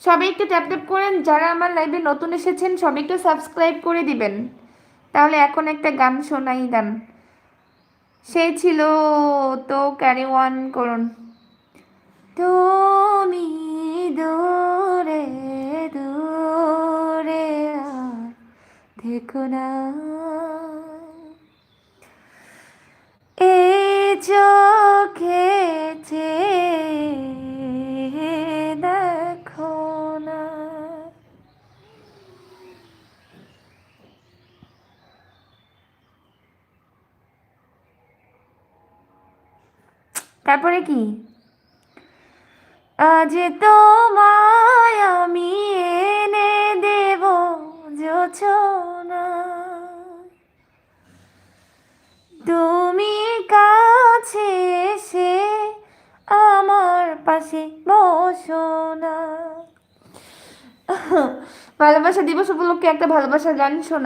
সবাই একটু tap tap করেন, যারা আমার লাইভে নতুন এসেছেন সবাই একটু সাবস্ক্রাইব করে দিবেন। তাহলে এখন একটা গান শোনাই দেন। সেই ছিল তো, ক্যারি ওয়ান করুন। তুমি দূরে দূরে আর দেখো না, এই চোখে চেয়ে দেখো না। তারপরে কি? আজ তোমায় আমি এনে দেব জোছনা, তুমি কাছে এসে আমার পাশে বসো না। ভালোবাসা দিবস উপলক্ষে একটা ভালোবাসার গান শোনা।